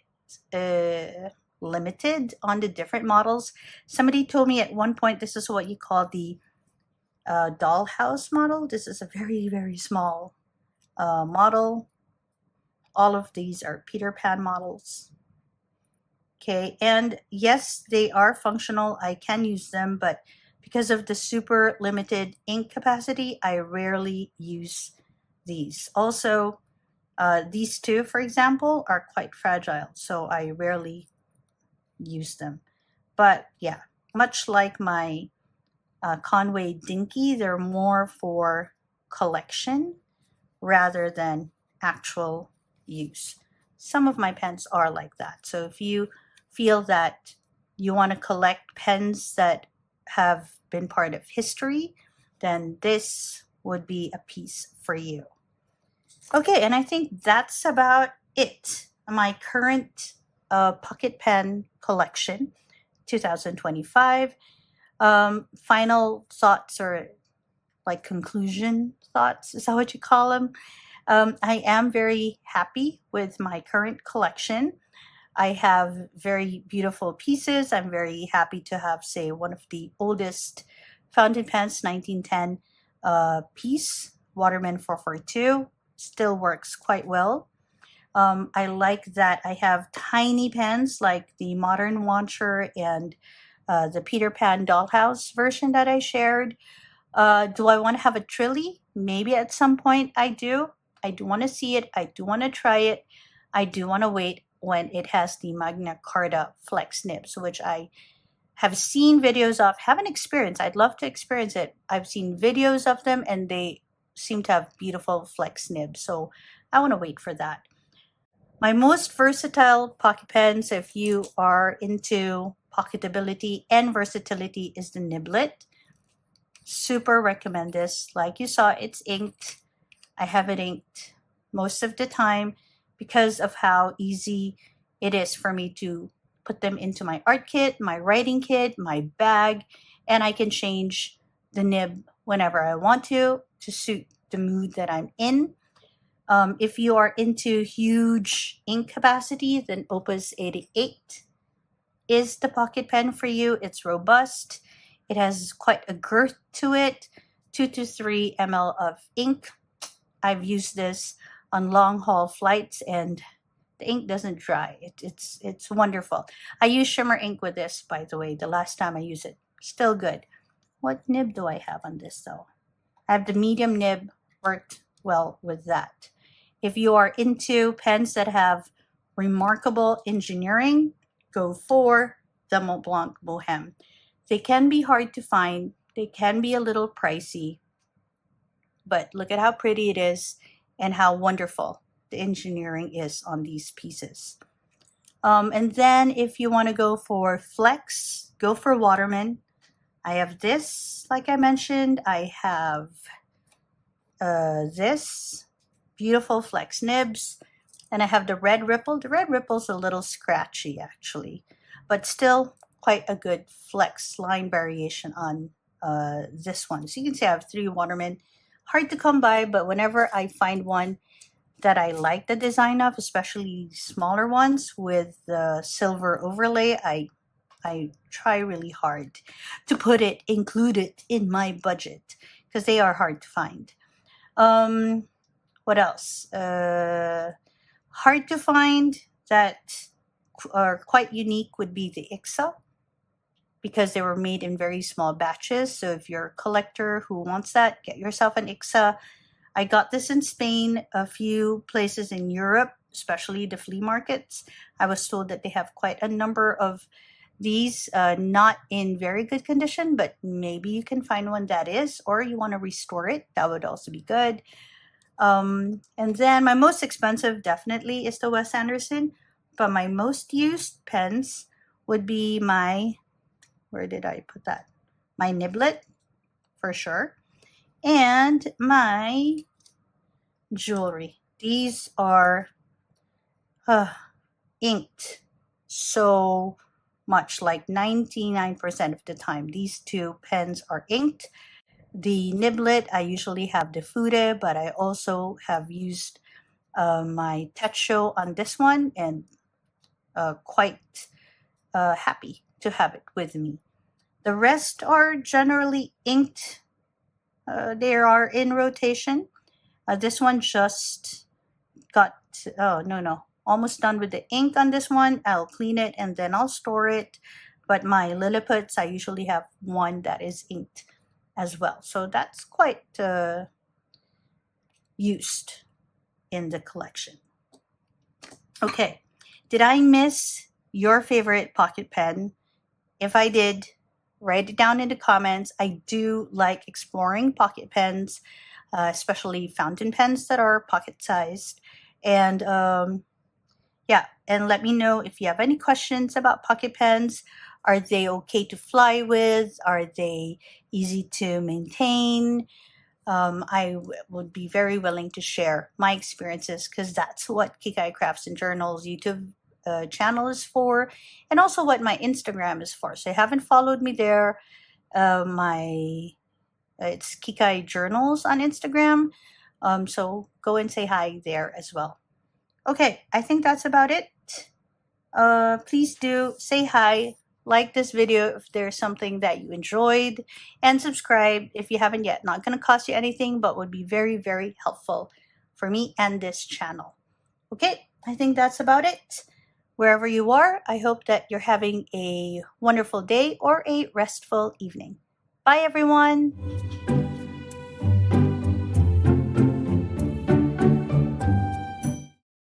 limited on the different models. Somebody told me at one point this is what you call the dollhouse model. This is a very, very small model. All of these are Peter Pan models. Okay, and yes, they are functional. I can use them, but because of the super limited ink capacity, I rarely use these. Also, these two, for example, are quite fragile, so I rarely use them. But yeah, much like my Conway Dinky, they're more for collection rather than actual use. Some of my pens are like that. So if you feel that you want to collect pens that have been part of history, then this would be a piece for you. Okay, and I think that's about it. My current pocket pen collection, 2025. Final thoughts, or like conclusion thoughts, is that what you call them? I am very happy with my current collection. I have very beautiful pieces. I'm very happy to have, say, one of the oldest fountain pens, 1910 piece, Waterman 442. Still works quite well. I like that I have tiny pens like the modern Wancher and the Peter Pan dollhouse version that I shared. Do I want to have a Trilly? Maybe at some point I do. I do want to see it. I do want to try it. I do want to wait when it has the Magna Carta flex nibs, which I have seen videos of, haven't experienced. I'd love to experience it. I've seen videos of them and they seem to have beautiful flex nibs. So I want to wait for that. My most versatile pocket pens, if you are into pocketability and versatility, is the Niblet. Super recommend this. Like you saw, it's inked. I have it inked most of the time because of how easy it is for me to put them into my art kit, my writing kit, my bag, and I can change the nib whenever I want to suit the mood that I'm in. If you are into huge ink capacity, then Opus 88 is the pocket pen for you. It's robust. It has quite a girth to it, 2 to 3 ml of ink. I've used this on long haul flights and the ink doesn't dry. It's wonderful. I use shimmer ink with this, by the way, the last time I used it. Still good. What nib do I have on this though? I have the medium nib, worked well with that. If you are into pens that have remarkable engineering, go for the Mont Blanc Bohème. They can be hard to find. They can be a little pricey, but look at how pretty it is and how wonderful the engineering is on these pieces. And then if you want to go for flex, go for Waterman. I have this, like I mentioned. I have this beautiful flex nibs, and I have the red ripple. The red ripple's a little scratchy actually, but still quite a good flex line variation on this one. So you can see I have 3 Waterman. Hard to come by, but whenever I find one that I like the design of, especially smaller ones with the silver overlay, I try really hard to include it in my budget because they are hard to find. What else? Hard to find that are quite unique would be the ICSA, because they were made in very small batches. So if you're a collector who wants that, get yourself an ICSA. I got this in Spain, a few places in Europe, especially the flea markets. I was told that they have quite a number of these, not in very good condition, but maybe you can find one that is, or you want to restore it. That would also be good. And then my most expensive definitely is the Wes Anderson, but my most used pens would be my, where did I put that? My Niblet, for sure. And my jewelry. These are inked so much, like 99% of the time. These 2 pens are inked. The Niblet, I usually have the Fude, but I also have used my Techo on this one and quite happy to have it with me. The rest are generally inked. They are in rotation. This one just got, oh, no, almost done with the ink on this one. I'll clean it and then I'll store it. But my Lilliputians, I usually have one that is inked as well. So that's quite used in the collection. Okay, did I miss your favorite pocket pen? If I did, write it down in the comments. I do like exploring pocket pens, especially fountain pens that are pocket-sized. And yeah, and let me know if you have any questions about pocket pens. Are they okay to fly with? Are they easy to maintain? I would be very willing to share my experiences because that's what Kikai Crafts and Journals YouTube channel is for, and also what my Instagram is for. So if you haven't followed me there, it's Kikai Journals on Instagram. So go and say hi there as well. Okay, I think that's about it. Please do say hi, like this video if there's something that you enjoyed, and subscribe if you haven't yet. Not going to cost you anything, but would be very, very helpful for me and this channel. Okay, I think that's about it. Wherever you are, I hope that you're having a wonderful day or a restful evening. Bye, everyone.